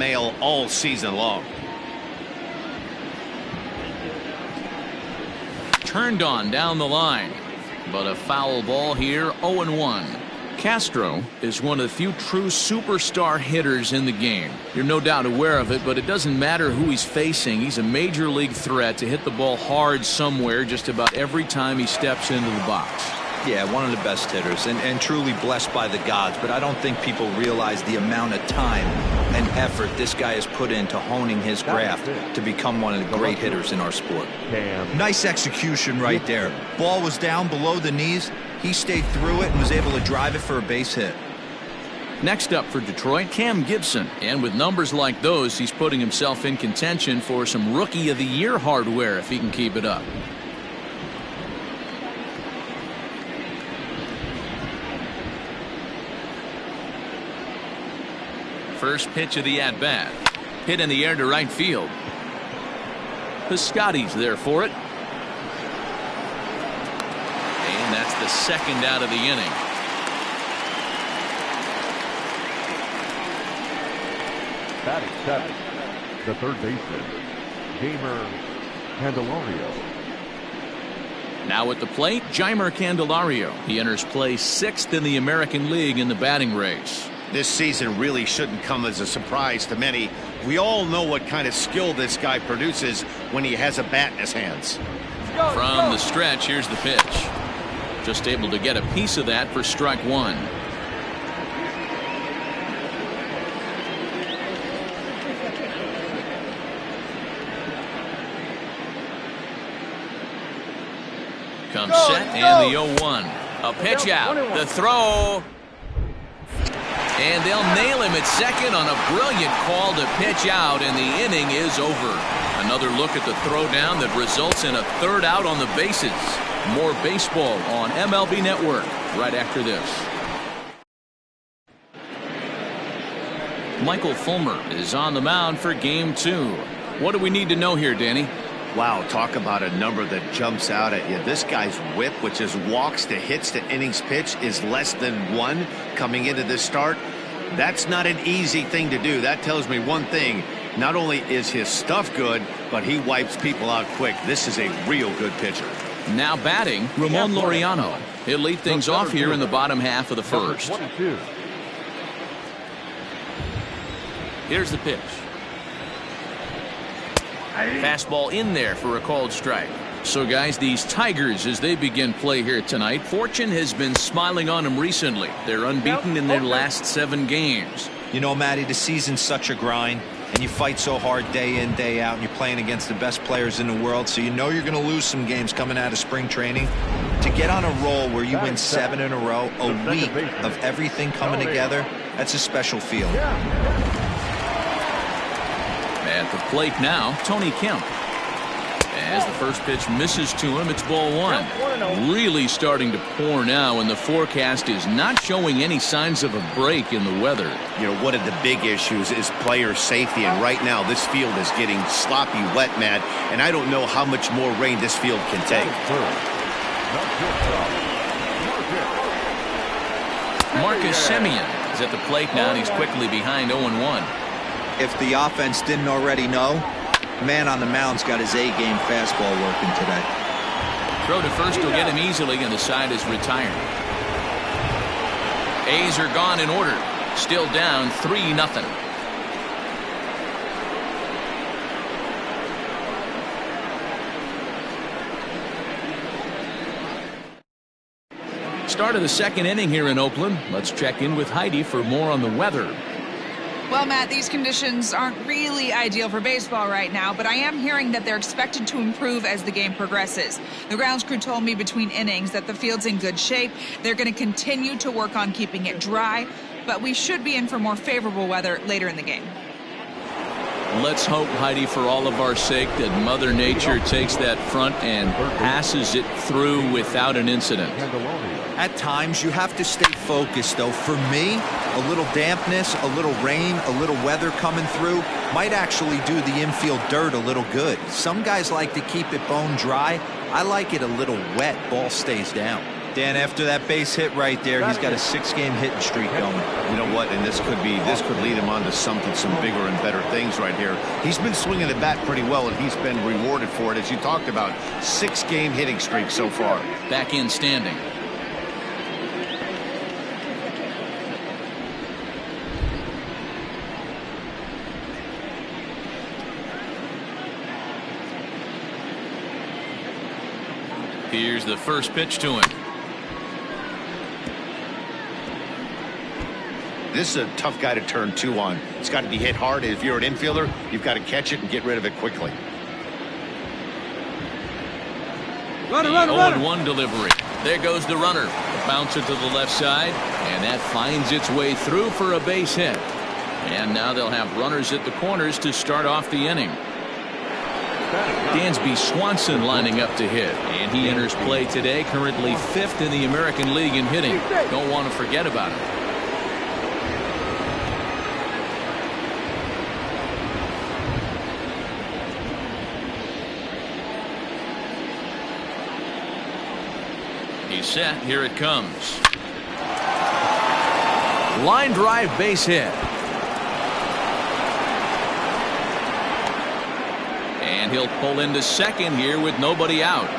male all season long. Turned on down the line, but a foul ball here. 0-1. Castro is one of the few true superstar hitters in the game. You're no doubt aware of it, but it doesn't matter who he's facing. He's a major league threat to hit the ball hard somewhere just about every time he steps into the box. Yeah, one of the best hitters and truly blessed by the gods, but I don't think people realize the amount of time and effort this guy has put into honing his craft to become one of the great hitters in our sport. Nice execution right there. Ball was down below the knees. He stayed through it and was able to drive it for a base hit. Next up for Detroit, Cam Gibson. And with numbers like those, he's putting himself in contention for some Rookie of the Year hardware if he can keep it up. First pitch of the at-bat. Hit in the air to right field. Piscotty's there for it. And that's the second out of the inning. Batting seventh, the third baseman, Jeimer Candelario. Now at the plate, Jeimer Candelario. He enters play 6th in the American League in the batting race. This season really shouldn't come as a surprise to many. We all know what kind of skill this guy produces when he has a bat in his hands. From the stretch, here's the pitch. Just able to get a piece of that for strike one. Comes set and the 0-1. A pitch out. The throw. And they'll nail him at second on a brilliant call to pitch out, and the inning is over. Another look at the throwdown that results in a third out on the bases. More baseball on MLB Network right after this. Michael Fulmer is on the mound for game 2. What do we need to know here, Danny? Wow, talk about a number that jumps out at you. This guy's whip, which is walks to hits to innings pitch, is less than 1 coming into this start. That's not an easy thing to do. That tells me one thing. Not only is his stuff good, but he wipes people out quick. This is a real good pitcher. Now batting, Ramon Laureano. He'll lead things off here in the bottom half of the first. Here's the pitch. Fastball in there for a called strike. So guys, these Tigers, as they begin play here tonight, fortune has been smiling on them recently. They're unbeaten in their last 7 games. You know, Matty, the season's such a grind, and you fight so hard day in, day out, and you're playing against the best players in the world, so you know you're going to lose some games coming out of spring training. To get on a roll where you win 7 in a row, a week of everything coming together, that's a special feeling. At the plate now, Tony Kemp. As the first pitch misses to him, it's ball 1. Really starting to pour now, and the forecast is not showing any signs of a break in the weather. You know, one of the big issues is player safety, and right now this field is getting sloppy wet, Matt, and I don't know how much more rain this field can take. Marcus Semien is at the plate now, and he's quickly behind 0-1. If the offense didn't already know, man on the mound's got his A-game fastball working today. Throw to first will get him easily, and the side is retired. A's are gone in order. Still down 3-0. Start of the second inning here in Oakland. Let's check in with Heidi for more on the weather. Well, Matt, these conditions aren't really ideal for baseball right now, but I am hearing that they're expected to improve as the game progresses. The grounds crew told me between innings that the field's in good shape. They're going to continue to work on keeping it dry, but we should be in for more favorable weather later in the game. Let's hope, Heidi, for all of our sake, that Mother Nature takes that front and passes it through without an incident. At times, you have to stay focused, though. For me, a little dampness, a little rain, a little weather coming through might actually do the infield dirt a little good. Some guys like to keep it bone dry. I like it a little wet. Ball stays down. Dan, after that base hit right there, he's got a 6-game hitting streak going. You know what? And this could lead him on to some bigger and better things right here. He's been swinging the bat pretty well, and he's been rewarded for it, as you talked about. 6-game hitting streak so far. Back in standing. Here's the first pitch to him. This is a tough guy to turn 2 on. It's got to be hit hard. If you're an infielder, you've got to catch it and get rid of it quickly. Runner. 0-1 delivery. There goes the runner. Bouncer to the left side, and that finds its way through for a base hit. And now they'll have runners at the corners to start off the inning. Dansby Swanson lining up to hit, and he enters play today, currently 5th in the American League in hitting. Don't want to forget about him. He's set. Here it comes. Line drive base hit. And he'll pull into second here with nobody out.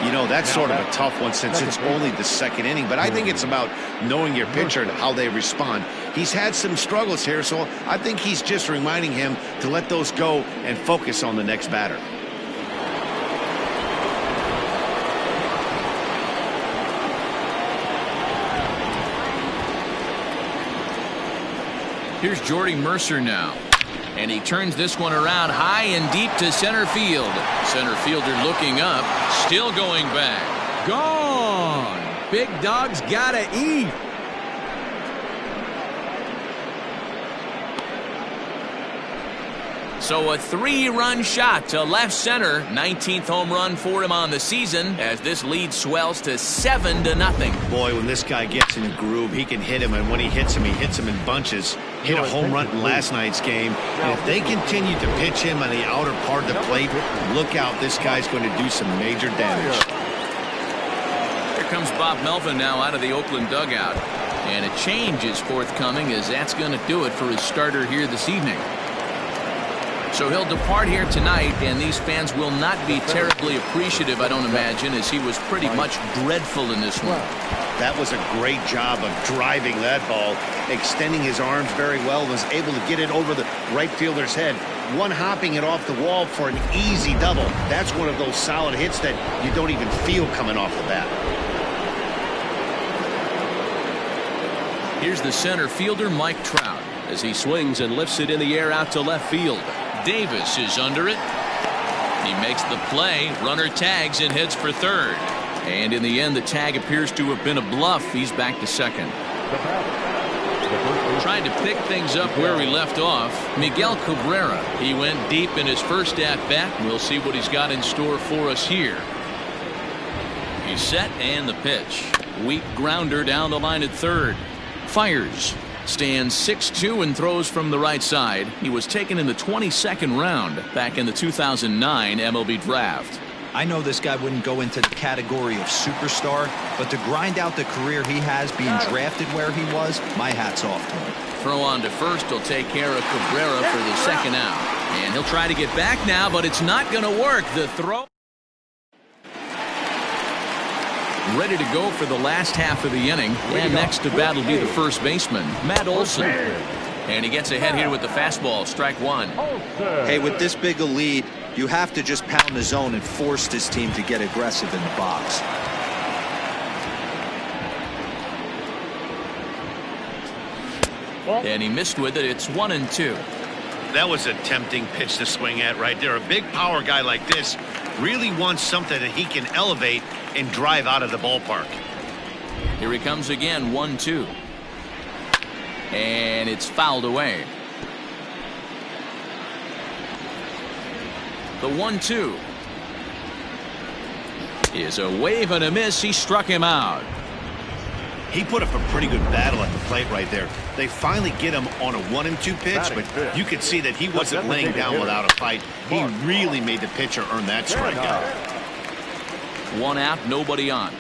You know, that's sort of a tough one since it's only the 2nd inning, but I think it's about knowing your pitcher and how they respond. He's had some struggles here, so I think he's just reminding him to let those go and focus on the next batter. Here's Jordy Mercer now. And he turns this one around high and deep to center field. Center fielder looking up, still going back. Gone. Big dog's gotta eat. So a 3-run shot to left center. 19th home run for him on the season as this lead swells to 7-0. Boy, when this guy gets in a groove, he can hit him, and when he hits him in bunches. Hit a home run in last night's game. And if they continue to pitch him on the outer part of the plate, look out, this guy's going to do some major damage. Here comes Bob Melvin now out of the Oakland dugout. And a change is forthcoming, as that's going to do it for his starter here this evening. So he'll depart here tonight, and these fans will not be terribly appreciative, I don't imagine, as he was pretty much dreadful in this one. That was a great job of driving that ball, extending his arms very well, was able to get it over the right fielder's head, one-hopping it off the wall for an easy double. That's one of those solid hits that you don't even feel coming off the bat. Here's the center fielder, Mike Trout, as he swings and lifts it in the air out to left field. Davis is under it. He makes the play. Runner tags and heads for third. And in the end, the tag appears to have been a bluff. He's back to second. Trying to pick things up where we left off, Miguel Cabrera. He went deep in his first at-bat. We'll see what he's got in store for us here. He's set, and the pitch. Weak grounder down the line at third. Fires. Stands 6'2" and throws from the right side. He was taken in the 22nd round back in the 2009 MLB draft. I know this guy wouldn't go into the category of superstar, but to grind out the career he has being drafted where he was, my hat's off to him. Throw on to first will take care of Cabrera for the second out. And he'll try to get back now, but it's not going to work. The throw. Ready to go for the last half of the inning. And next to bat will be the first baseman, Matt Olson. And he gets ahead here with the fastball, strike one. Hey, with this big a lead, you have to just pound the zone and force this team to get aggressive in the box. And he missed with it. It's 1-2. That was a tempting pitch to swing at right there. A big power guy like this really wants something that he can elevate and drive out of the ballpark. Here he comes again, 1-2. And it's fouled away. The 1-2 is a wave and a miss. He struck him out. He put up a pretty good battle at the plate right there. They finally get him on a 1-2 pitch, but you could see that he wasn't laying down without a fight. He really made the pitcher earn that strikeout. 1 out, nobody on.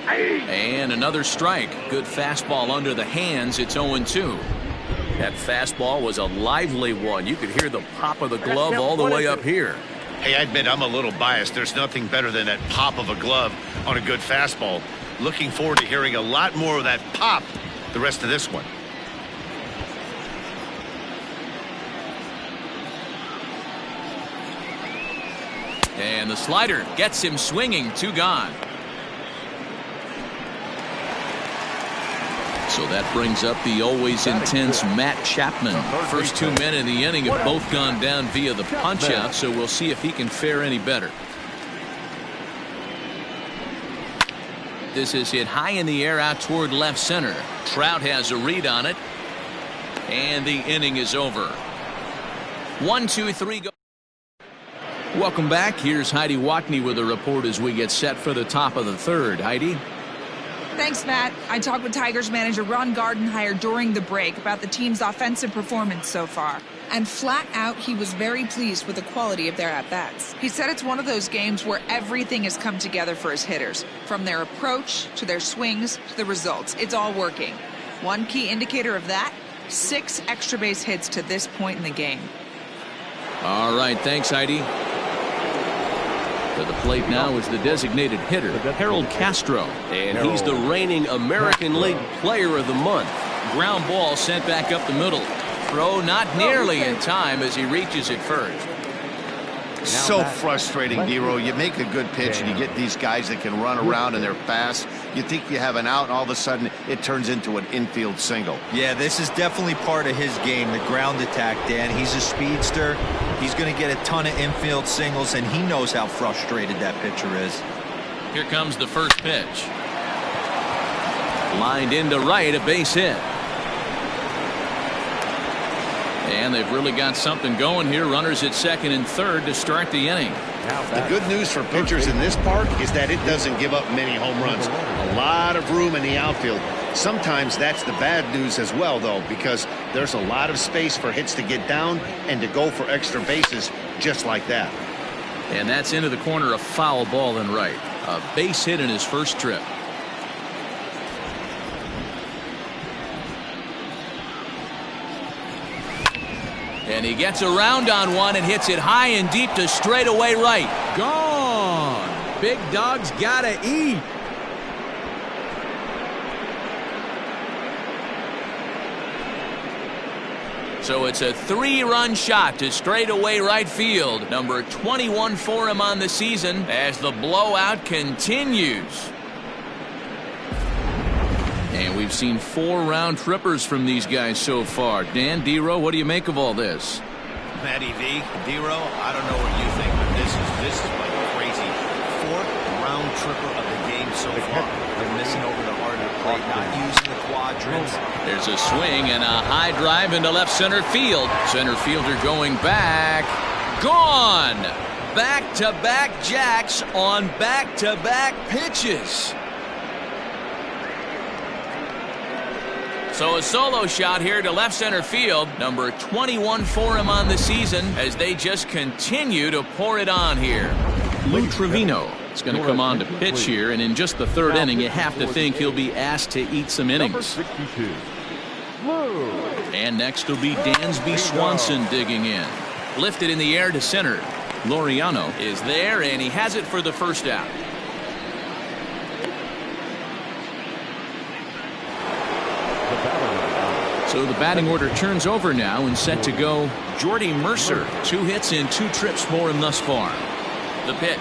And another strike. Good fastball under the hands. It's 0-2. That fastball was a lively one. You could hear the pop of the glove all the way up here. Hey, I admit I'm a little biased. There's nothing better than that pop of a glove on a good fastball. Looking forward to hearing a lot more of that pop the rest of this one. And the slider gets him swinging. 2 gone. So that brings up the always intense Matt Chapman. First 2 men in the inning have both gone down via the punch-out, so we'll see if he can fare any better. This is hit high in the air out toward left center. Trout has a read on it. And the inning is over. 1, 2, 3, go. Welcome back. Here's Heidi Watney with a report as we get set for the top of the third. Heidi? Thanks, Matt. I talked with Tigers manager Ron Gardenhire during the break about the team's offensive performance so far. And flat out, he was very pleased with the quality of their at-bats. He said it's one of those games where everything has come together for his hitters. From their approach, to their swings, to the results. It's all working. One key indicator of that, 6 extra base hits to this point in the game. All right, thanks, Heidi. To the plate now is the designated hitter, Harold Castro. And he's the reigning American League Player of the Month. Ground ball sent back up the middle. Throw not nearly in time as he reaches it first. So frustrating, Dero. You make a good pitch and you get these guys that can run around and they're fast. You think you have an out and all of a sudden it turns into an infield single. Yeah, this is definitely part of his game, the ground attack, Dan. He's a speedster. He's going to get a ton of infield singles, and he knows how frustrated that pitcher is. Here comes the first pitch. Lined into right, a base hit. And they've really got something going here. Runners at second and third to start the inning. The good news for pitchers in this park is that it doesn't give up many home runs. A lot of room in the outfield. Sometimes that's the bad news as well, though, because there's a lot of space for hits to get down and to go for extra bases just like that. And that's into the corner, a foul ball and right. A base hit in his first trip. And he gets around on one and hits it high and deep to straightaway right. Gone. Big dog's gotta eat. So it's a 3-run shot to straightaway right field. Number 21 for him on the season as the blowout continues. And we've seen 4 round trippers from these guys so far. Dan, Dero, what do you make of all this? Matty V, Dero, I don't know what you think, but this is like crazy. 4th round tripper of the game so far. They're missing over the heart of the plate, not using the quadrants. There's a swing and a high drive into left center field. Center fielder going back. Gone. Back-to-back jacks on back-to-back pitches. So a solo shot here to left center field. Number 21 for him on the season as they just continue to pour it on here. Lou Trevino is going to come on to pitch here, and in just the 3rd inning, you have to think he'll be asked to eat some innings. And next will be Dansby Swanson digging in. Lifted in the air to center. Laureano is there, and he has it for the first out. So the batting order turns over now and set to go. Jordy Mercer, 2 hits and 2 trips for him thus far. The pitch.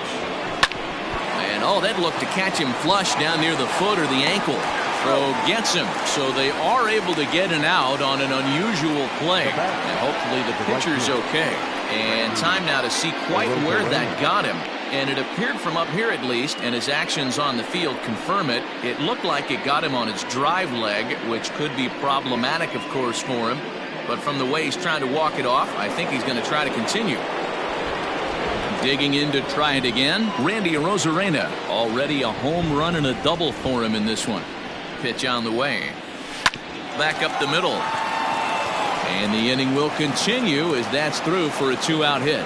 And oh, that looked to catch him flush down near the foot or the ankle. Throw gets him. So they are able to get an out on an unusual play. And hopefully the pitcher's okay. And time now to see quite where that got him. And it appeared from up here at least, and his actions on the field confirm it. It looked like it got him on his drive leg, which could be problematic, of course, for him. But from the way he's trying to walk it off, I think he's going to try to continue. Digging in to try it again, Randy Arozarena. Already a home run and a double for him in this one. Pitch on the way. Back up the middle. And the inning will continue as that's through for a 2-out hit.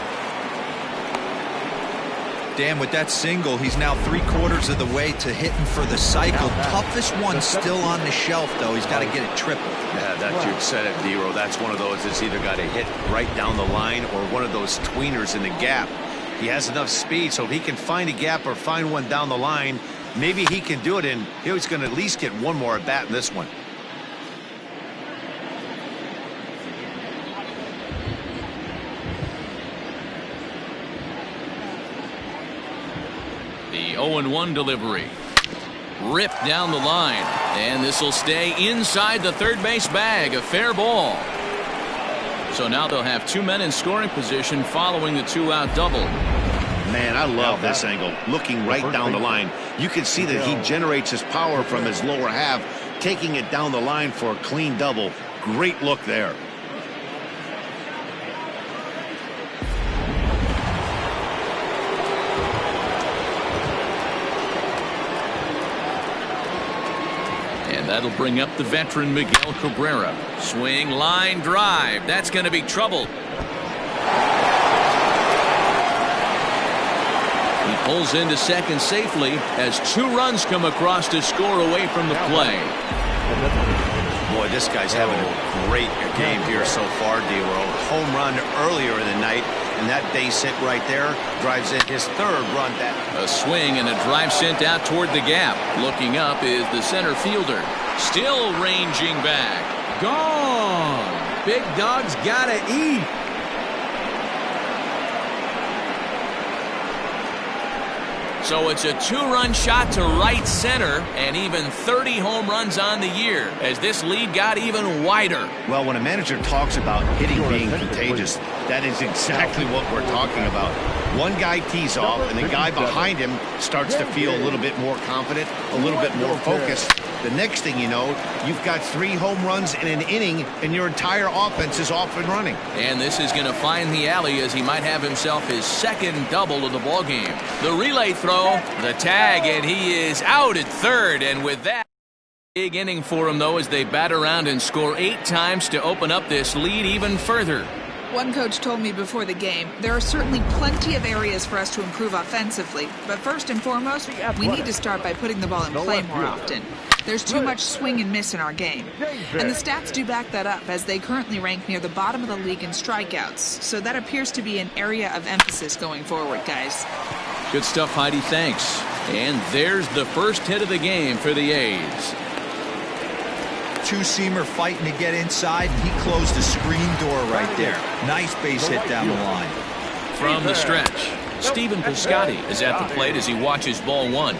Dan, with that single, he's now 3/4 of the way to hitting for the cycle. Toughest one still on the shelf, though. He's got to get it triple. Yeah, that you said it, D-Row. That's one of those that's either got to hit right down the line or one of those tweeners in the gap. He has enough speed, so if he can find a gap or find one down the line, maybe he can do it, and he's going to at least get one more at bat in this one. The 0-1 delivery. Ripped down the line. And this will stay inside the third base bag. A fair ball. So now they'll have 2 men in scoring position following the 2-out double. Man, I love this angle. Looking right down the line. You can see that he generates his power from his lower half, taking it down the line for a clean double. Great look there. That'll bring up the veteran Miguel Cabrera. Swing, line drive. That's going to be trouble. He pulls into second safely as 2 runs come across to score away from the play. Boy, this guy's having a great game here so far, D-Row. Home run earlier in the night, and that base hit right there drives in his 3rd run back. A swing and a drive sent out toward the gap. Looking up is the center fielder. Still ranging back. Gone. Big dog's gotta eat. So it's a 2-run shot to right center, and even 30 home runs on the year as this lead got even wider. Well, when a manager talks about hitting being contagious, that is exactly what we're talking about. One guy tees off, and the guy behind him starts to feel a little bit more confident, a little bit more focused. The next thing you know, you've got 3 home runs in an inning, and your entire offense is off and running. And this is going to find the alley as he might have himself his 2nd double of the ballgame. The relay throw, the tag, and he is out at 3rd. And with that, big inning for him, though, as they bat around and score 8 times to open up this lead even further. One coach told me before the game, there are certainly plenty of areas for us to improve offensively. But first and foremost, we need to start by putting the ball in play more often. There's too much swing and miss in our game. And the stats do back that up, as they currently rank near the bottom of the league in strikeouts. So that appears to be an area of emphasis going forward, guys. Good stuff, Heidi. Thanks. And there's the first hit of the game for the A's. 2-seamer fighting to get inside, and he closed the screen door right there. Nice base hit down the line. From the stretch, Stephen Piscotty is at the plate as he watches ball 1.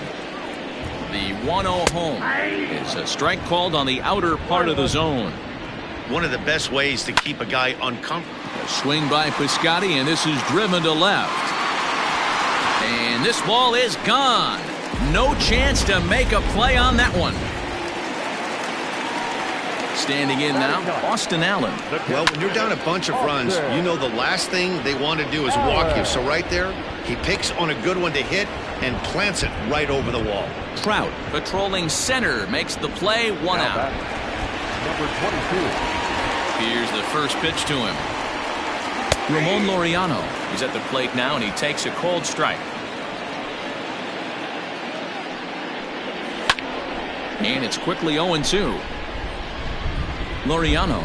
The 1-0 home is a strike called on the outer part of the zone. One of the best ways to keep a guy uncomfortable. A swing by Piscotty, and this is driven to left. And this ball is gone. No chance to make a play on that one. Standing in now, Austin Allen. Well, when you're down a bunch of runs, you know the last thing they want to do is walk you. So right there, he picks on a good one to hit and plants it right over the wall. Trout patrolling center makes the play, 1 out. Number 22. Here's the first pitch to him. Ramon Laureano is at the plate now, and he takes a cold strike. And it's quickly 0-2. Laureano,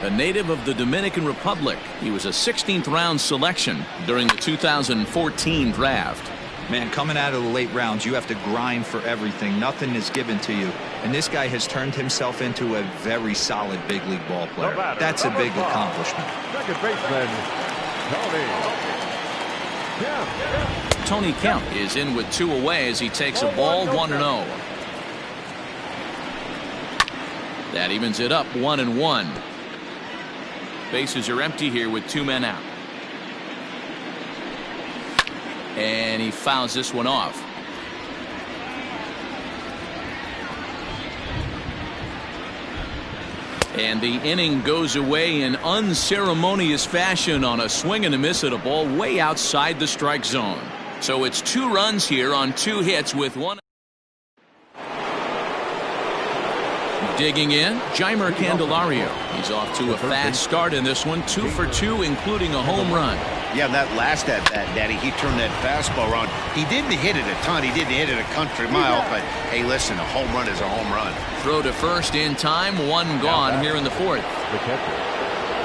a native of the Dominican Republic. He was a 16th round selection during the 2014 draft. Man, coming out of the late rounds, you have to grind for everything. Nothing is given to you. And this guy has turned himself into a very solid big league ball player. That's a big accomplishment. Second baseman, Tony Kemp is in with 2 away as he takes a ball, 1-0. That evens it up, 1-1. Bases are empty here with 2 men out. And he fouls this one off. And the inning goes away in unceremonious fashion on a swing and a miss at a ball way outside the strike zone. So it's 2 runs here on 2 hits with 1. Digging in, Jeimer Candelario. He's off to a fast start in this one, 2 for 2, including a home run. Yeah, that last at bat, Daddy, he turned that fastball around. He didn't hit it a ton. He didn't hit it a country mile. But, hey, listen, a home run is a home run. Throw to first in time. One gone here in the fourth. The catcher,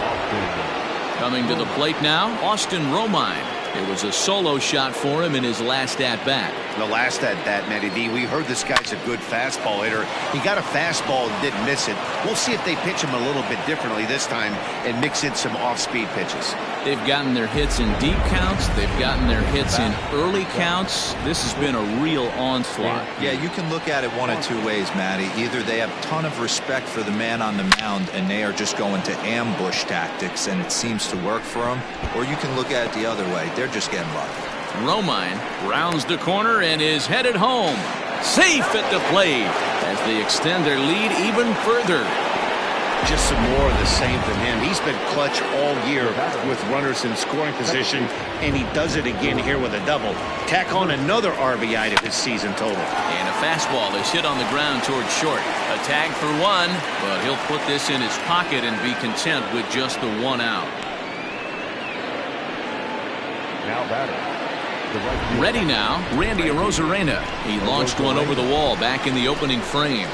Austin. Coming to the plate now, Austin Romine. It was a solo shot for him in his last at-bat. The last at-bat, Matty D, we heard this guy's a good fastball hitter. He got a fastball and didn't miss it. We'll see if they pitch him a little bit differently this time and mix in some off-speed pitches. They've gotten their hits in deep counts. They've gotten their hits in early counts. This has been a real onslaught. Yeah, you can look at it one of two ways, Matty. Either they have a ton of respect for the man on the mound and they are just going to ambush tactics and it seems to work for them, or you can look at it the other way. They're just getting lucky. Romine rounds the corner and is headed home. Safe at the plate as they extend their lead even further. Just some more of the same from him. He's been clutch all year with runners in scoring position, and he does it again here with a double. Tack on another RBI to his season total. And a fastball is hit on the ground towards short. A tag for one, but he'll put this in his pocket and be content with just the one out. Now batting. Ready now, Randy Arozarena. He launched one over the wall back in the opening frame.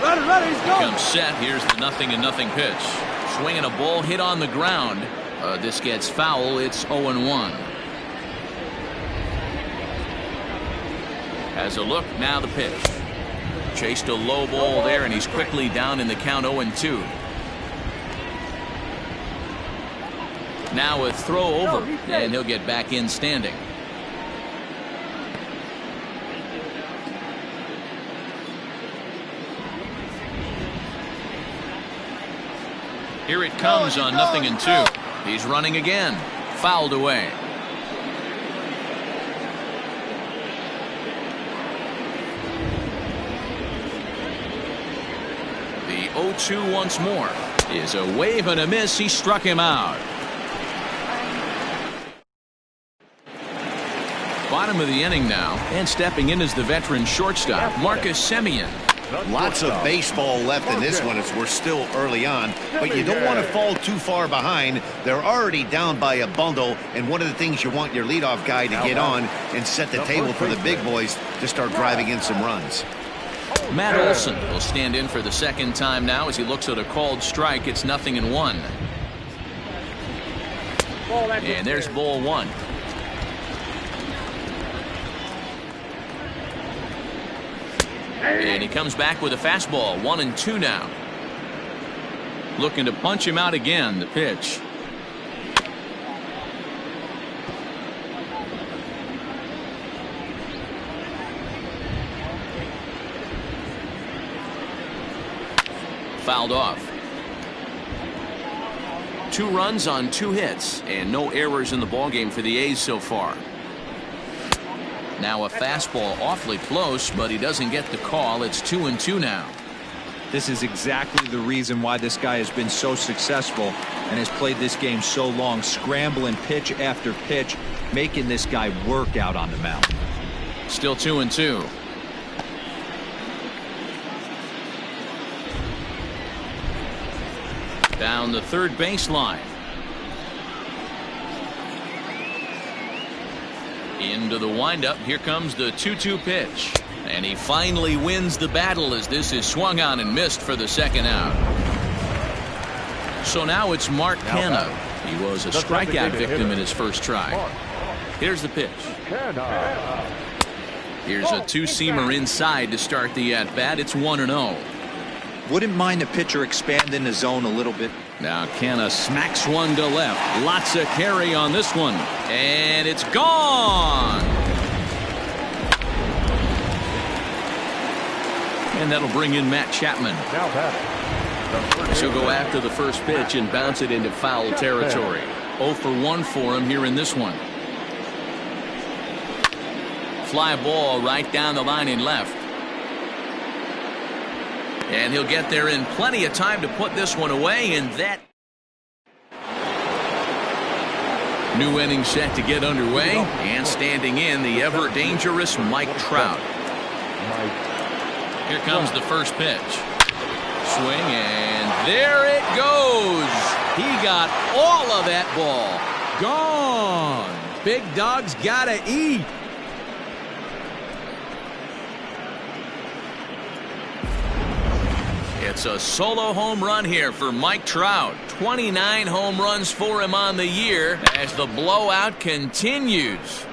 Ready, he's going. Comes set. Here's the 0-0 pitch. Swinging a ball hit on the ground. This gets foul. It's 0-1. Has a look. Now the pitch. Chased a low ball there, and he's quickly down in the count 0-2. Now a throw over, and he'll get back in standing. Here it comes on 0-2. He's running again. Fouled away. The 0-2 once more is a wave and a miss. He struck him out. Bottom of the inning now, and stepping in is the veteran shortstop, Marcus Semien. Lots of baseball left in this one as we're still early on, but you don't want to fall too far behind. They're already down by a bundle, and one of the things you want your leadoff guy to get on and set the table for the big boys to start driving in some runs. Matt Olson will stand in for the second time now as he looks at a called strike. It's 0-1. And there's ball one. And he comes back with a fastball. 1-2 now. Looking to punch him out again. The pitch. Fouled off. 2 runs on 2 hits and no errors in the ballgame for the A's so far. Now a fastball awfully close, but he doesn't get the call. It's 2-2 now. This is exactly the reason why this guy has been so successful and has played this game so long, scrambling pitch after pitch, making this guy work out on the mound. Still 2-2. Down the third baseline. Into the windup. Here comes the 2-2 pitch. And he finally wins the battle as this is swung on and missed for the second out. So now it's Mark Canha. He was a strikeout victim in his first try. Here's the pitch. Here's a 2-seamer inside to start the at-bat. It's 1-0. Wouldn't mind the pitcher expanding the zone a little bit. Now Canha smacks one to left. Lots of carry on this one. And it's gone. And that'll bring in Matt Chapman. She'll go after the first pitch and bounce it into foul territory. 0 for 1 for him here in this one. Fly ball right down the line in left. And he'll get there in plenty of time to put this one away, and that new inning set to get underway, and standing in the ever dangerous Mike Trout. Here comes the first pitch. Swing, and there it goes. He got all of that ball. gone. Big dog's gotta eat. It's a solo home run here for Mike Trout. 29 home runs for him on the year as the blowout continues.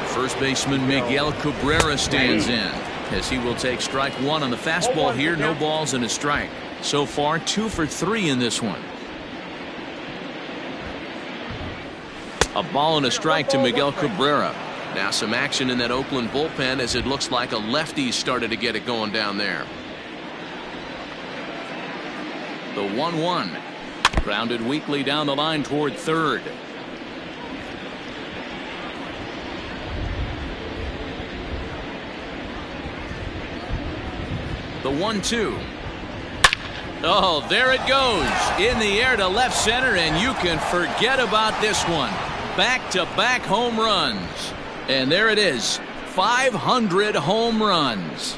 First baseman Miguel Cabrera stands in as he will take strike one on the fastball here. No balls and a strike. So far 2 for 3 in this one. A ball and a strike to Miguel Cabrera. Now some action in that Oakland bullpen as it looks like a lefty started to get it going down there. The 1-1. Grounded weakly down the line toward third. The 1-2. Oh, there it goes. In the air to left center, and you can forget about this one. Back-to-back home runs. And there it is. 500 home runs.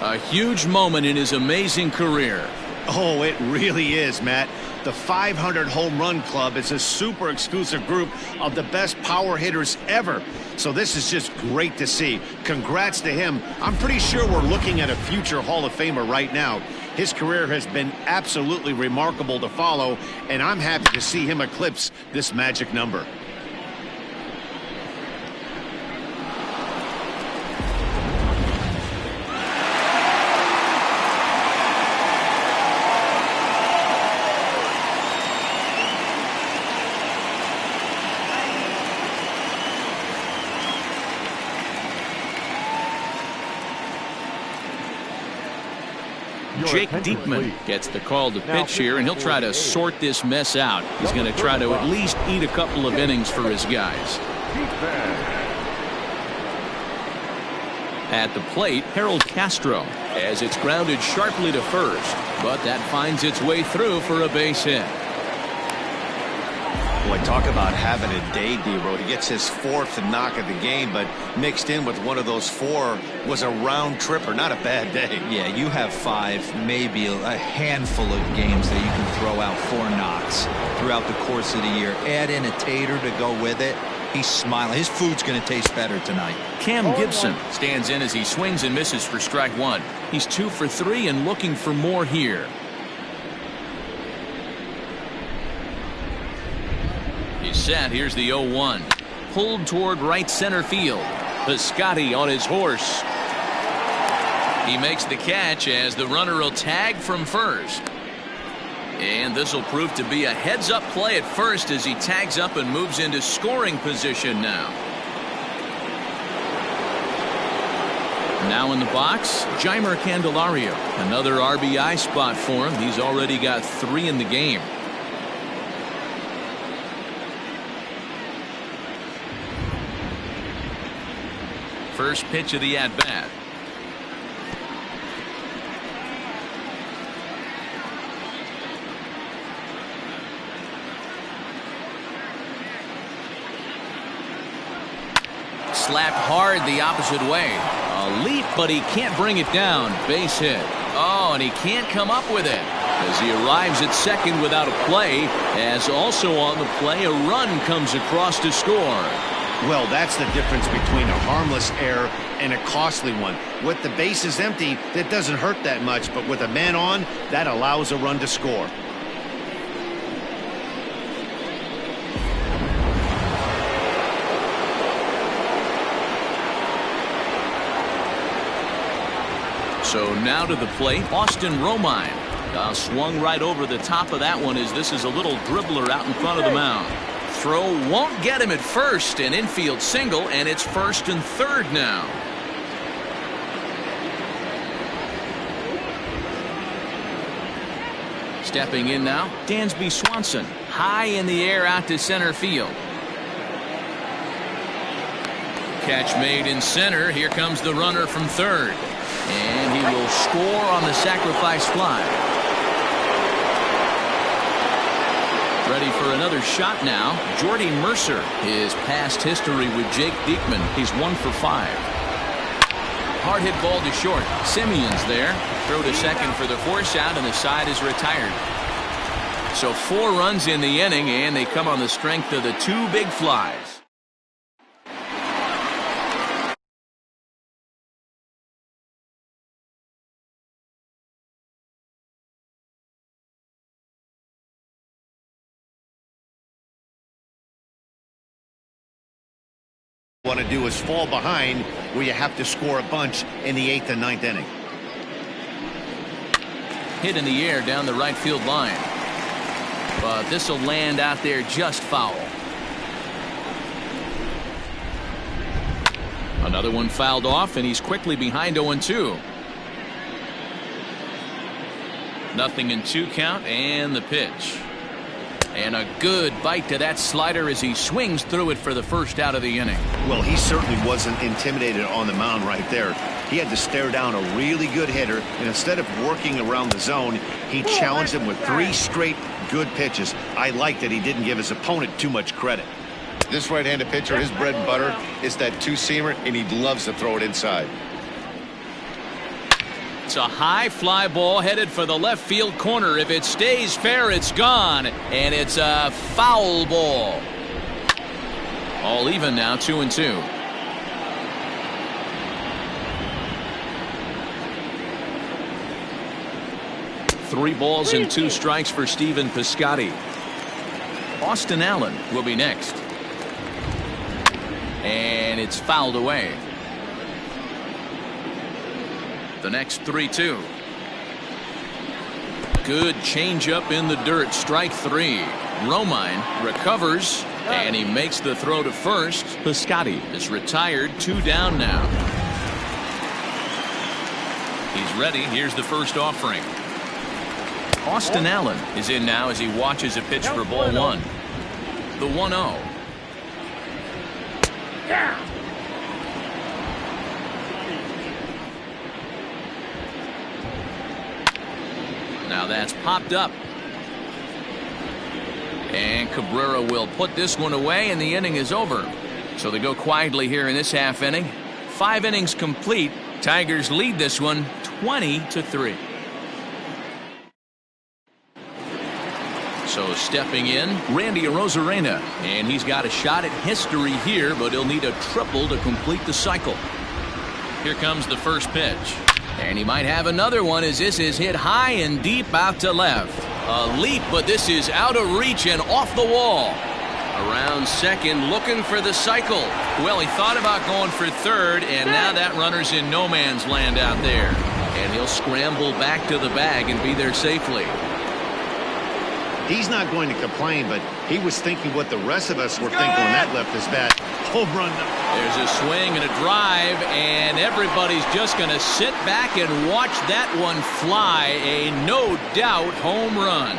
A huge moment in his amazing career. Oh, it really is, Matt. The 500 home run club is a super exclusive group of the best power hitters ever. So this is just great to see. Congrats to him. I'm pretty sure we're looking at a future Hall of Famer right now. His career has been absolutely remarkable to follow, and I'm happy to see him eclipse this magic number. Jake Diekman gets the call to pitch here, and he'll try to sort this mess out. He's going to try to at least eat a couple of innings for his guys. At the plate, Harold Castro, as it's grounded sharply to first, but that finds its way through for a base hit. Boy, talk about having a day, D-Road. He gets his 4th knock of the game, but mixed in with one of those 4 was a round tripper. Not a bad day. Yeah, you have 5, maybe a handful of games that you can throw out 4 knocks throughout the course of the year. Add in a tater to go with it. He's smiling. His food's going to taste better tonight. Cam Gibson stands in as he swings and misses for strike one. He's 2 for 3 and looking for more here. He's set. Here's the 0-1. Pulled toward right center field. Piscotty on his horse. He makes the catch as the runner will tag from first. And this will prove to be a heads-up play at first as he tags up and moves into scoring position now. Now in the box, Jeimer Candelario. Another RBI spot for him. He's already got 3 in the game. First pitch of the at-bat. Slapped hard the opposite way. A leap, but he can't bring it down. Base hit. Oh, and he can't come up with it as he arrives at second without a play, as also on the play a run comes across to score. Well, that's the difference between a harmless error and a costly one. With the bases empty, that doesn't hurt that much, but with a man on, that allows a run to score. So now to the plate, Austin Romine. Swung right over the top of that one as this is a little dribbler out in front of the mound. Throw won't get him at first, an infield single, and it's first and third now. Stepping in now, Dansby Swanson, high in the air out to center field. Catch made in center. Here comes the runner from third, and he will score on the sacrifice fly. Ready for another shot now. Jordy Mercer. His past history with Jake Diekman. He's 1 for 5. Hard hit ball to short. Simeon's there. Throw to second for the force out, and the side is retired. So 4 runs in the inning, and they come on the strength of the 2 big flies. Want to do is fall behind where you have to score a bunch in the 8th and 9th inning. Hit in the air down the right field line. But this will land out there just foul. Another one fouled off, and he's quickly behind 0-2. Nothing in 2 count, and the pitch. And a good bite to that slider as he swings through it for the first out of the inning. Well, he certainly wasn't intimidated on the mound right there. He had to stare down a really good hitter, and instead of working around the zone, he challenged him with 3 straight good pitches. I like that he didn't give his opponent too much credit. This right-handed pitcher, his bread and butter is that 2-seamer, and he loves to throw it inside. It's a high fly ball headed for the left field corner. If it stays fair, it's gone, and it's a foul ball. All even now, 2-2. Three balls and 2 strikes for Stephen Piscotty. Austin Allen will be next. And it's fouled away. The next 3-2. Good changeup in the dirt. Strike 3. Romine recovers, and he makes the throw to first. Piscotty is retired. 2 down now. He's ready. Here's the first offering. Austin Allen is in now as he watches a pitch for ball 1. The 1-0. Now that's popped up. And Cabrera will put this one away, and the inning is over. So they go quietly here in this half inning. 5 innings complete. Tigers lead this one 20-3. So stepping in, Randy Arozarena, and he's got a shot at history here, but he'll need a triple to complete the cycle. Here comes the first pitch. And he might have another one as this is hit high and deep out to left. A leap, but this is out of reach and off the wall. Around second, looking for the cycle. Well, he thought about going for third, and now that runner's in no man's land out there. And he'll scramble back to the bag and be there safely. He's not going to complain, but he was thinking what the rest of us were thinking when that left his bat. Home run. There's a swing and a drive, and everybody's just going to sit back and watch that one fly. A no doubt home run.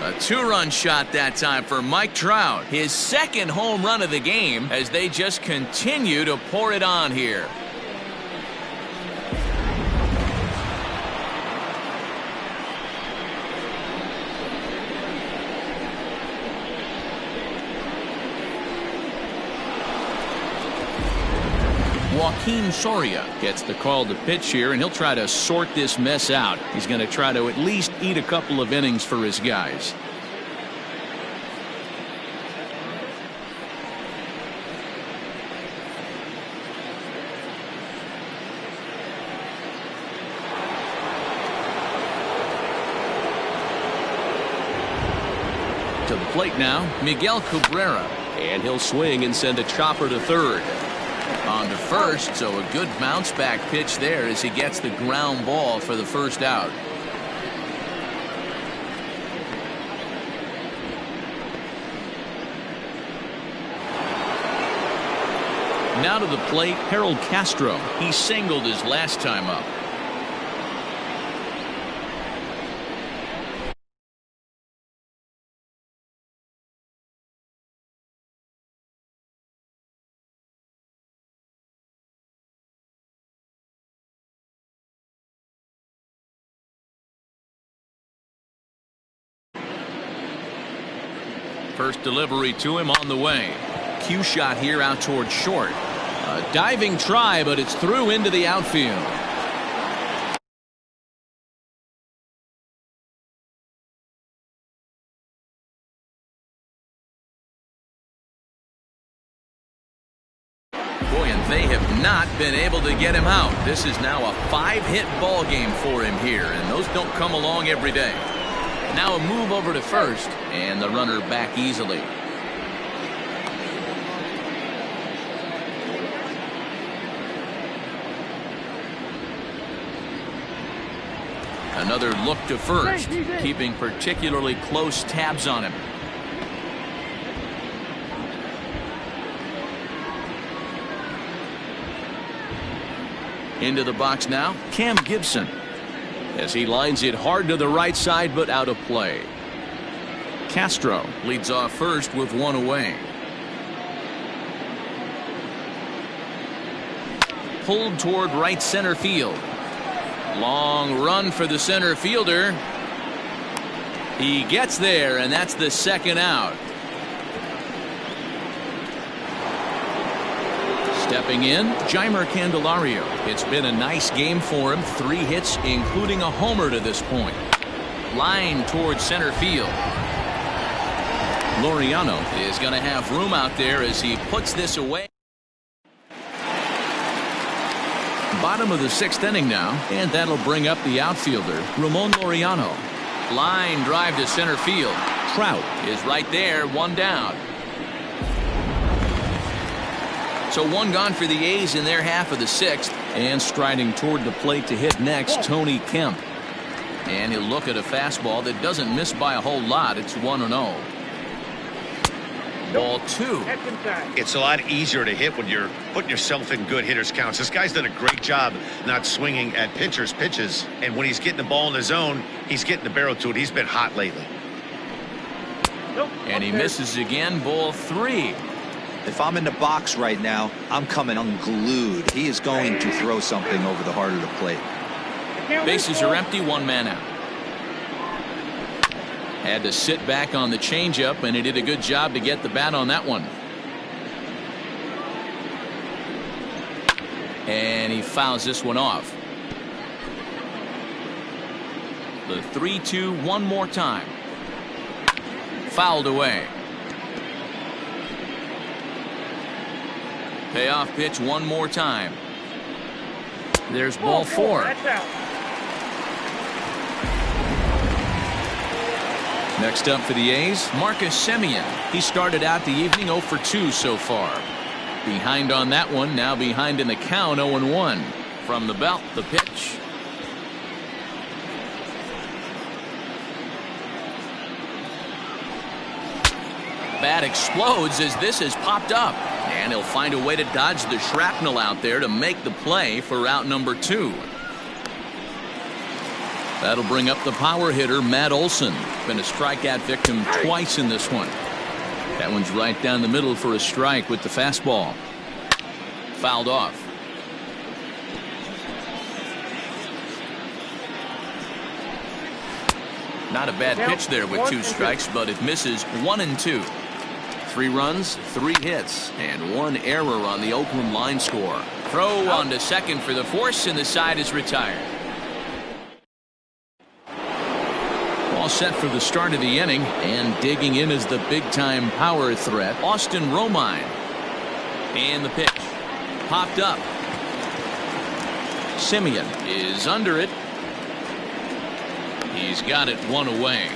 A 2-run shot that time for Mike Trout. His second home run of the game as they just continue to pour it on here. Joaquin Soria gets the call to pitch here, and he'll try to sort this mess out. He's going to try to at least eat a couple of innings for his guys. To the plate now, Miguel Cabrera, and he'll swing and send a chopper to third. On to first, so a good bounce back pitch there as he gets the ground ball for the first out. Now to the plate, Harold Castro. He singled his last time up. First delivery to him on the way. Cue shot here out toward short. A diving try, but it's through into the outfield. Boy, and they have not been able to get him out. This is now a 5-hit ball game for him here, and those don't come along every day. Now a move over to first, and the runner back easily. Another look to first, keeping particularly close tabs on him. Into the box now, Cam Gibson, as he lines it hard to the right side, but out of play. Castro leads off first with one away. Pulled toward right center field. Long run for the center fielder. He gets there, and that's the second out. Stepping in, Jeimer Candelario. It's been a nice game for him. 3 hits, including a homer to this point. Line towards center field. Laureano is going to have room out there as he puts this away. Bottom of the 6th inning now, and that'll bring up the outfielder, Ramon Laureano. Line drive to center field. Trout is right there, 1 down. So 1 gone for the A's in their half of the 6th, and striding toward the plate to hit next, Tony Kemp. And he'll look at a fastball that doesn't miss by a whole lot. It's 1-0. Ball 2. It's a lot easier to hit when you're putting yourself in good hitters counts. This guy's done a great job not swinging at pitchers' pitches, and when he's getting the ball in the zone, he's getting the barrel to it. He's been hot lately. And he misses again. Ball 3. If I'm in the box right now, I'm coming unglued. He is going to throw something over the heart of the plate. Bases are empty, 1 man out. Had to sit back on the changeup, and he did a good job to get the bat on that one. And he fouls this one off. The 3-2 one more time. Fouled away. Payoff pitch one more time. There's ball 4. Next up for the A's, Marcus Semien. He started out the evening 0 for 2 so far. Behind on that one, now behind in the count, 0-1. From the belt, the pitch. Bat explodes as this is popped up. And he'll find a way to dodge the shrapnel out there to make the play for out number 2. That'll bring up the power hitter, Matt Olson. Been a strikeout victim twice in this one. That one's right down the middle for a strike with the fastball. Fouled off. Not a bad pitch there with 2 strikes, but it misses 1 and 2. 3 runs, 3 hits, and 1 error on the Oakland line score. Throw on to second for the force, and the side is retired. All set for the start of the inning, and digging in is the big-time power threat, Austin Romine. And the pitch. Popped up. Semien is under it. He's got it 1 away.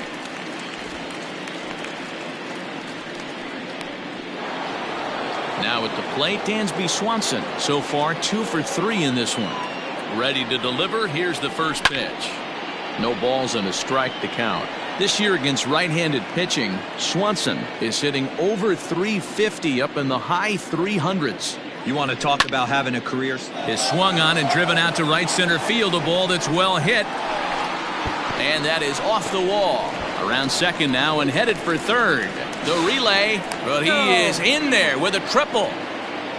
Now at the plate, Dansby Swanson. So far 2 for 3 in this one. Ready to deliver. Here's the first pitch. No balls and a strike to count. This year against right-handed pitching, Swanson is hitting over 350 up in the high 300s. You want to talk about having a career? Is swung on and driven out to right center field. A ball that's well hit. And that is off the wall. Around second now and headed for third. The relay, but he is in there with a triple.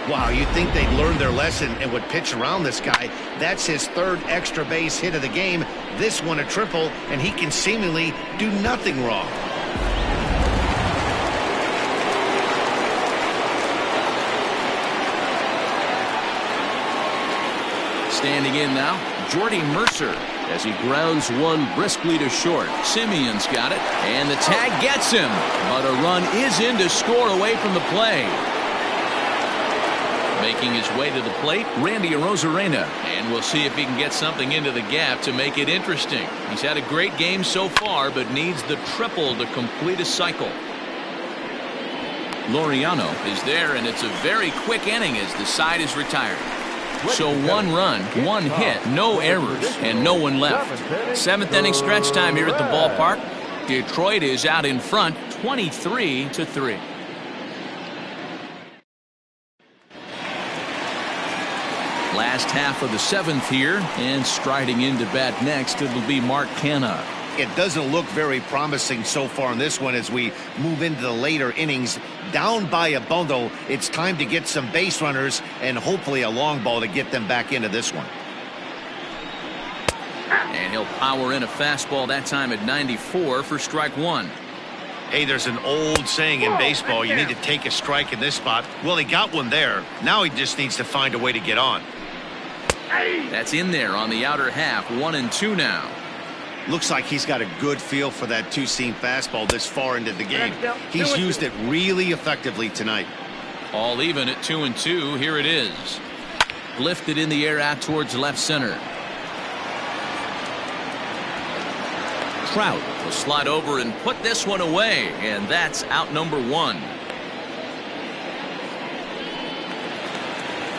Wow, you'd think they'd learn their lesson and would pitch around this guy. That's his 3rd extra base hit of the game. This one a triple, and he can seemingly do nothing wrong. Standing in now, Jordy Mercer as he grounds one briskly to short. Simeon's got it, and the tag gets him, but a run is in to score away from the play. Making his way to the plate, Randy Arozarena, and we'll see if he can get something into the gap to make it interesting. He's had a great game so far, but needs the triple to complete a cycle. Laureano is there, and it's a very quick inning as the side is retired. So 1 run, 1 hit, no errors, and no one left. 7th inning stretch time here at the ballpark. Detroit is out in front, 23-3. Last half of the 7th here, and striding into bat next, it'll be Mark Canha. It doesn't look very promising so far in this one as we move into the later innings. Down by a bundle, it's time to get some base runners and hopefully a long ball to get them back into this one. And he'll power in a fastball that time at 94 for strike 1. Hey, there's an old saying in baseball, you need to take a strike in this spot. Well, he got one there. Now he just needs to find a way to get on. That's in there on the outer half. 1-2 now. Looks like he's got a good feel for that two-seam fastball this far into the game. He's used it really effectively tonight. All even at 2-2. Here it is. Lifted in the air out towards left center. Trout will slide over and put this one away, and that's out number 1.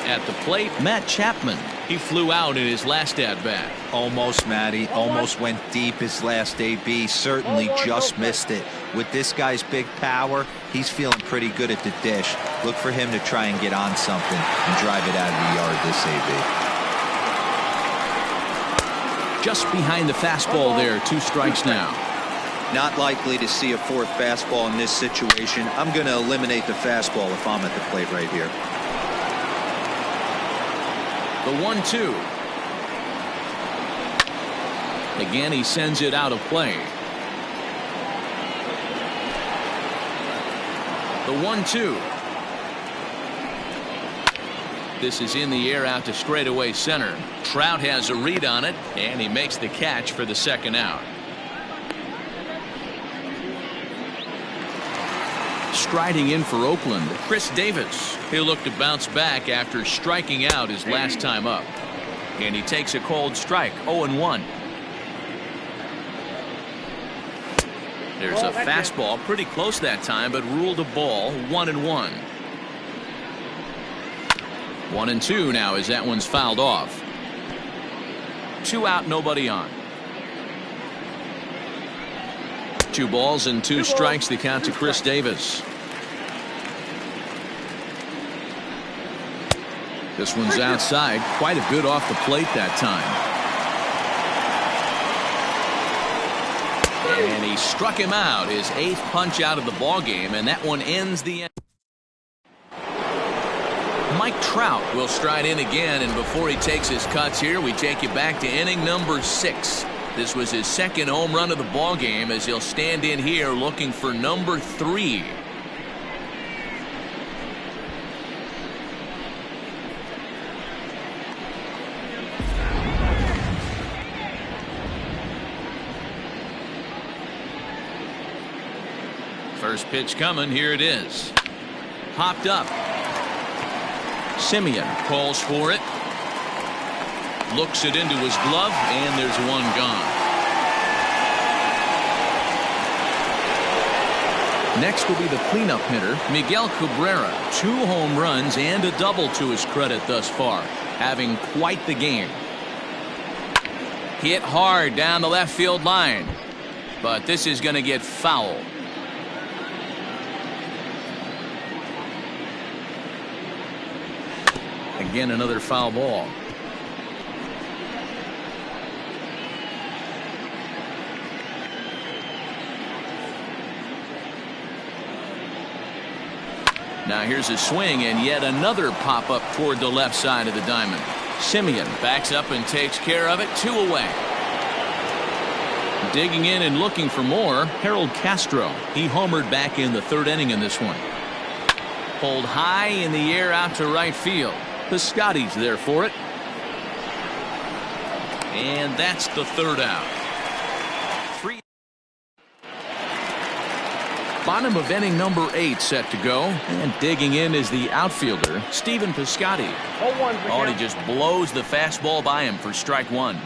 At the plate, Matt Chapman. He flew out in his last at-bat. Almost, Matty. Almost went deep his last AB. Certainly just missed it. With this guy's big power, he's feeling pretty good at the dish. Look for him to try and get on something and drive it out of the yard this AB. Just behind the fastball there. 2 strikes now. Not likely to see a 4th fastball in this situation. I'm going to eliminate the fastball if I'm at the plate right here. The 1-2. Again, he sends it out of play. The 1-2. This is in the air out to straightaway center. Trout has a read on it, and he makes the catch for the 2nd out. Striding in for Oakland, Chris Davis. He'll look to bounce back after striking out his last time up. And he takes a cold strike, 0-1. There's a fastball pretty close that time, but ruled a ball, 1-1. 1-2 now as that one's fouled off. 2 out, nobody on. 2 balls and 2 strikes, the count to Chris Davis. This one's outside, quite a bit off the plate that time. And he struck him out, his 8th punch out of the ball game, and that one ends the end. Mike Trout will stride in again, and before he takes his cuts here, we take you back to inning number 6. This was his 2nd home run of the ball game as he'll stand in here looking for number 3. First pitch coming. Here it is. Popped up. Simeon calls for it. Looks it into his glove, and there's one gone. Next will be the cleanup hitter, Miguel Cabrera. 2 home runs and a double to his credit thus far, having quite the game. Hit hard down the left field line, but this is going to get foul. Again, another foul ball. Now here's a swing, and yet another pop-up toward the left side of the diamond. Simeon backs up and takes care of it. 2 away. Digging in and looking for more, Harold Castro. He homered back in the 3rd inning in this one. Pulled high in the air out to right field. Piscotty's there for it. And that's the third out. Bottom of inning number 8 set to go. And digging in is the outfielder, Stephen Piscotty. Oh, he just blows the fastball by him for strike 1.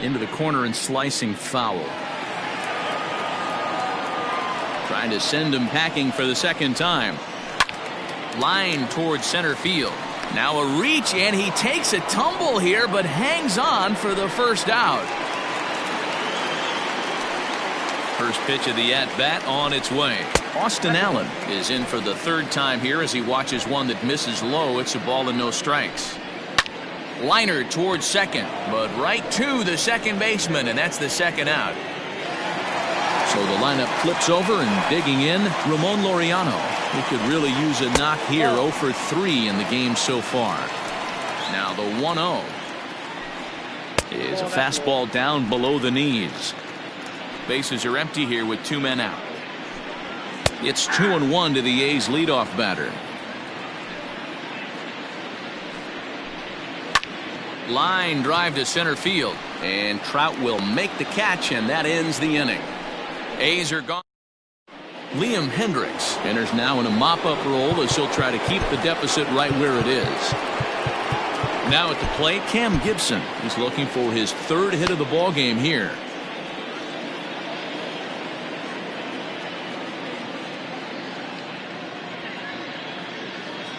Into the corner and slicing foul. Trying to send him packing for the second time. Line towards center field. Now a reach, and he takes a tumble here, but hangs on for the first out. First pitch of the at-bat on its way. Austin Allen is in for the third time here as he watches one that misses low. It's a ball and no strikes. Liner towards second, but right to the second baseman, and that's the second out. So the lineup flips over, and digging in, Ramon Laureano, who could really use a knock here. 0 for 3 in the game so far. Now the 1-0 is a fastball down below the knees. Bases are empty here with 2 men out. It's 2-1 to the A's leadoff batter. Line drive to center field, and Trout will make the catch, and that ends the inning. A's are gone. Liam Hendricks enters now in a mop-up role as he'll try to keep the deficit right where it is. Now at the plate, Cam Gibson is looking for his 3rd hit of the ball game here.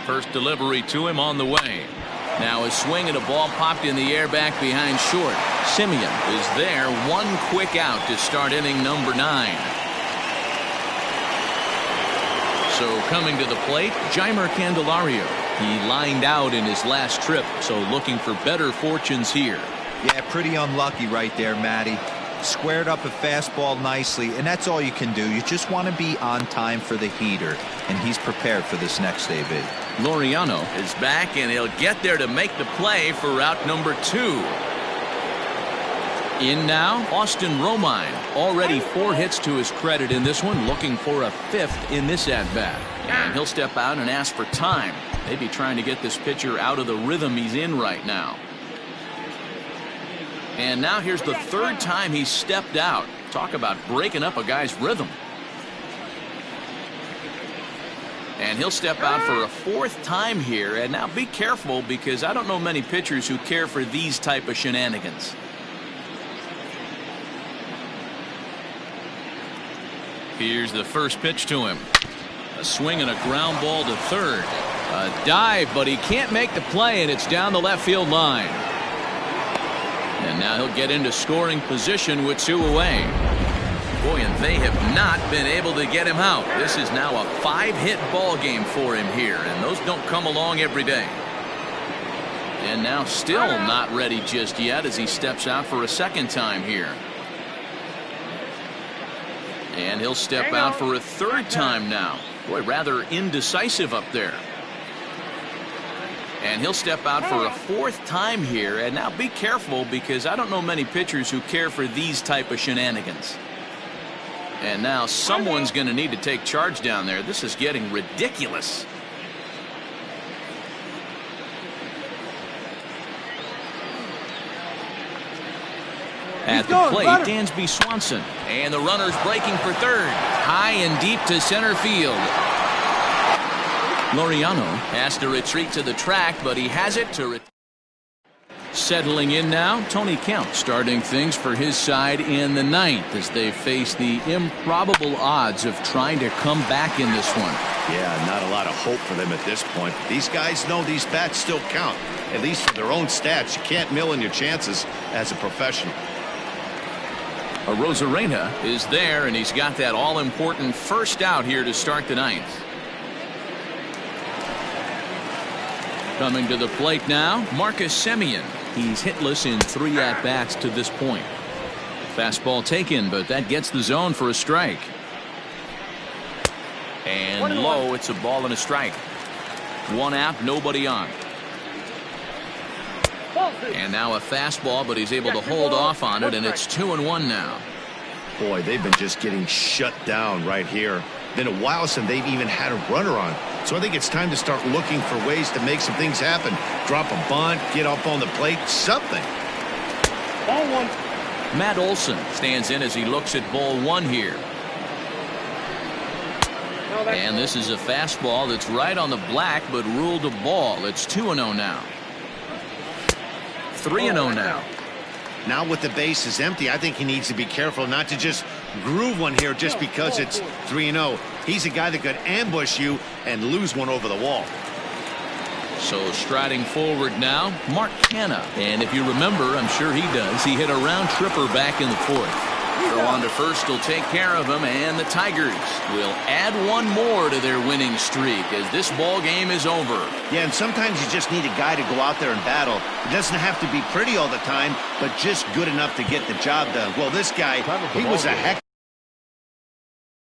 First delivery to him on the way. Now a swing and a ball popped in the air back behind short. Simeon is there. 1 quick out to start inning number 9. So coming to the plate, Jeimer Candelario. He lined out in his last trip, so looking for better fortunes here. Yeah, pretty unlucky right there, Matty. Squared up a fastball nicely, and that's all you can do. You just want to be on time for the heater, and he's prepared for this next AB. Laureano is back, and he'll get there to make the play for route number 2. In now, Austin Romine. Already 4 hits to his credit in this one, looking for a 5th in this at-bat. And he'll step out and ask for time. Maybe trying to get this pitcher out of the rhythm he's in right now. And now here's the 3rd time he's stepped out. Talk about breaking up a guy's rhythm. And he'll step out for a 4th time here. And now be careful, because I don't know many pitchers who care for these type of shenanigans. Here's the first pitch to him. A swing and a ground ball to third. A dive, but he can't make the play, and it's down the left field line. And now he'll get into scoring position with 2 away. Boy, and they have not been able to get him out. This is now a 5-hit ball game for him here, and those don't come along every day. And now still not ready just yet as he steps out for a 2nd time here. And he'll step out for a 3rd time now. Boy, rather indecisive up there. And he'll step out for a 4th time here. And now be careful, because I don't know many pitchers who care for these type of shenanigans. And now someone's going to need to take charge down there. This is getting ridiculous. At the plate, Dansby Swanson. And the runner's breaking for 3rd. High and deep to center field. Laureano has to retreat to the track, but he has it to settling in now. Tony Kemp starting things for his side in the 9th as they face the improbable odds of trying to come back in this one. Yeah, not a lot of hope for them at this point. These guys know these bats still count, at least for their own stats. You can't mill in your chances as a professional. Arozarena is there, and he's got that all-important first out here to start the 9th. Coming to the plate now, Marcus Semien. He's hitless in 3 at-bats to this point. Fastball taken, but that gets the zone for a strike. And low, it's a ball and a strike. 1 out, nobody on. And now a fastball, but he's able to hold off on it, and it's 2-1 now. Boy, they've been just getting shut down right here. been a while since they've even had a runner on. So I think it's time to start looking for ways to make some things happen. Drop a bunt, get up on the plate, something. Ball one. Matt Olson stands in as he looks at ball one here. And this is a fastball that's right on the black, but ruled a ball. It's 2-0 now. 3-0 now. Now with the bases empty, I think he needs to be careful not to just groove one here just because it's 3-0. He's a guy that could ambush you and lose one over the wall. So striding forward now, Mark Canha. And if you remember, I'm sure he does, he hit a round tripper back in the fourth. Throw on to first will take care of him, and the Tigers will add one more to their winning streak as this ball game is over. Yeah, and sometimes you just need a guy to go out there and battle. It doesn't have to be pretty all the time, but just good enough to get the job done. Well, this guy, he was a heck